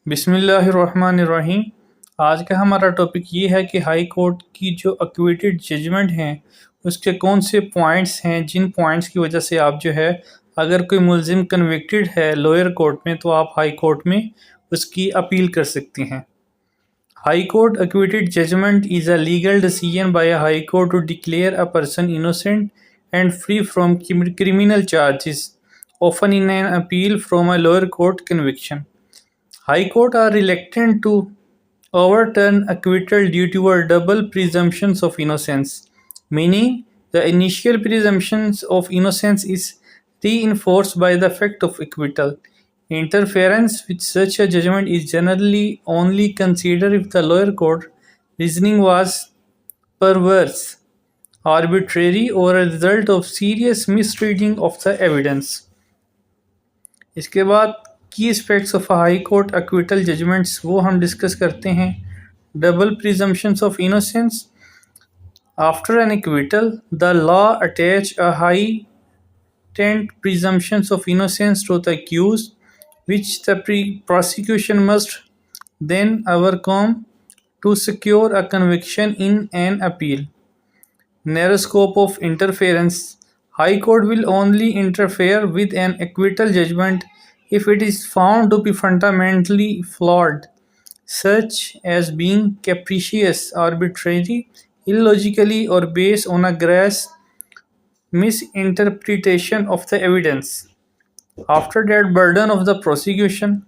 बिस्मिल्लाहिर्रहमानिर्रहीम। आज का हमारा टॉपिक ये है कि हाई कोर्ट की जो एक्विटेड जजमेंट हैं उसके कौन से पॉइंट्स हैं जिन पॉइंट्स की वजह से आप जो है अगर कोई मुलजिम कन्विक्टेड है लोअर कोर्ट में तो आप हाई कोर्ट में उसकी अपील कर सकते हैं। High court acquitted judgement is a legal decision by a high court to declare a person innocent and free from criminal charges often in an appeal from a lower court conviction. High Court are reluctant to overturn acquittal due to a double presumptions of innocence, meaning the initial presumptions of innocence is reinforced by the fact of acquittal. Interference with such a judgment is generally only considered if the lower court reasoning was perverse, arbitrary, or a result of serious misreading of the evidence. इसके बाद की aspects of high court acquittal judgements वो हम discuss करते हैं। Double presumptions of innocence. After an acquittal the law attach a heightened presumptions of innocence to the accused, which the prosecution must then overcome to secure a conviction in an appeal. Narrow scope of interference. High Court will only interfere with an acquittal judgment if it is found to be fundamentally flawed, such as being capricious, arbitrary, illogically, or based on a gross misinterpretation of the evidence. After that, burden of the prosecution.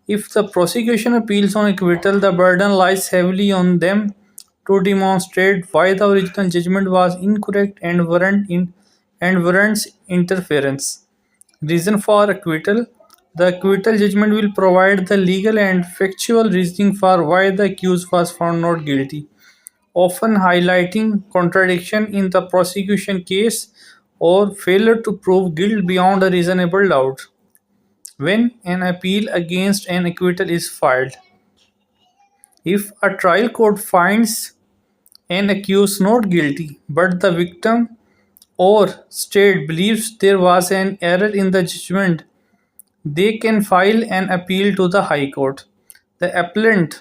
If the prosecution appeals on acquittal, the burden lies heavily on them to demonstrate why the original judgment was incorrect and warrants interference. Reason for acquittal. The acquittal judgment will provide the legal and factual reasoning for why the accused was found not guilty, often highlighting contradiction in the prosecution case or failure to prove guilt beyond a reasonable doubt. When an appeal against an acquittal is filed, if a trial court finds an accused not guilty, but the victim or state believes there was an error in the judgment, they can file an appeal to the High Court. The appellant,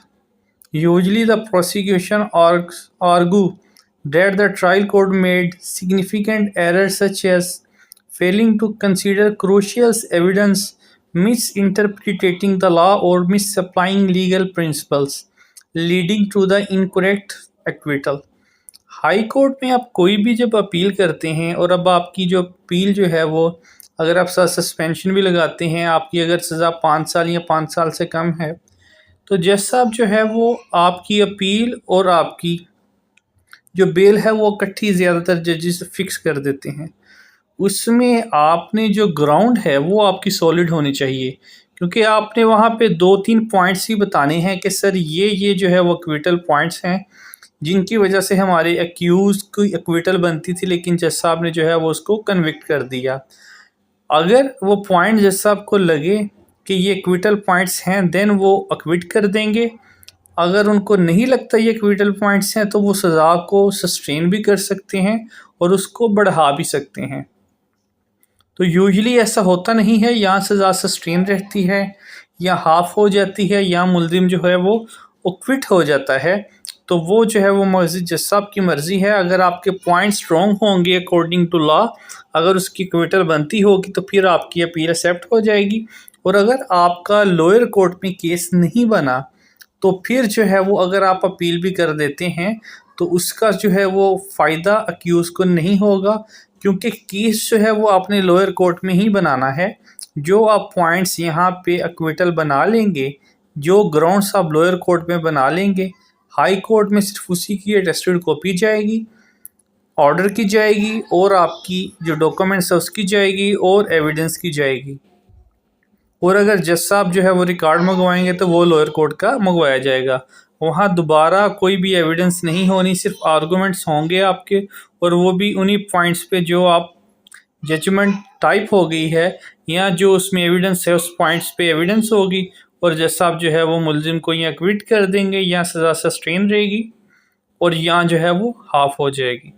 usually the prosecution, argue that the trial court made significant errors such as failing to consider crucial evidence, misinterpreting the law, or misapplying legal principles, leading to the incorrect acquittal. High court में आप कोई भी जब appeal करते हैं और अब आपकी जो अपील जो है वो अगर आप सस्पेंशन भी लगाते हैं, आपकी अगर सज़ा 5 साल या 5 साल से कम है, तो जज साहब जो है वो आपकी अपील और आपकी जो बेल है वो इकट्ठी ज़्यादातर जजेस फिक्स कर देते हैं। उसमें आपने जो ग्राउंड है वो आपकी सॉलिड होनी चाहिए, क्योंकि आपने वहाँ पे 2-3 पॉइंट्स ही बताने हैं कि सर ये जो है वो एक्विटल पॉइंट्स हैं जिनकी वजह से हमारे एक्यूज़ की एक्विटल बनती थी, लेकिन जज साहब ने जो है वो उसको कन्विक्ट कर दिया। अगर वो पॉइंट जज साहब को लगे कि ये एक्विटल पॉइंट्स हैं देन वो एक्विट कर देंगे। अगर उनको नहीं लगता ये एक्विटल पॉइंट्स हैं तो वो सज़ा को सस्टेन भी कर सकते हैं और उसको बढ़ा भी सकते हैं। तो यूजुअली ऐसा होता नहीं है, या सज़ा सस्टेन रहती है या हाफ हो जाती है या मुलजिम जो है वो एक्विट हो जाता है। तो वो जो है वो मर्जी जज साहब की मर्ज़ी है। अगर आपके पॉइंट स्ट्रॉन्ग होंगे अकॉर्डिंग टू लॉ, अगर उसकी एक्विटल बनती होगी तो फिर आपकी अपील एक्सेप्ट हो जाएगी, और अगर आपका लोअर कोर्ट में केस नहीं बना तो फिर जो है वो अगर आप अपील भी कर देते हैं तो उसका जो है वो फ़ायदा अक्यूज़ को नहीं होगा, क्योंकि केस जो है वो आपने लोअर कोर्ट में ही बनाना है। जो आप पॉइंट्स यहाँ पे एक्विटल बना लेंगे, जो ग्राउंड्स आप लोअर कोर्ट में बना लेंगे, हाई कोर्ट में सिर्फ उसी की अटेस्टेड कॉपी जाएगी, ऑर्डर की जाएगी, और आपकी जो डॉक्यूमेंट्स है उसकी जाएगी और एविडेंस की जाएगी। और अगर जज साहब जो है वो रिकॉर्ड मंगवाएंगे तो वो लोअर कोर्ट का मंगवाया जाएगा। वहाँ दोबारा कोई भी एविडेंस नहीं होनी, सिर्फ आर्गूमेंट्स होंगे आपके, और वो भी उन्हीं पॉइंट्स पे जो आप जजमेंट टाइप हो गई है या जो उसमें एविडेंस है उस पॉइंट्स पे एविडेंस होगी, और जज साहब जो है वो मुलजिम को या क्विट कर देंगे या सज़ा सस्टेन रहेगी और या जो है वो हाफ हो जाएगी।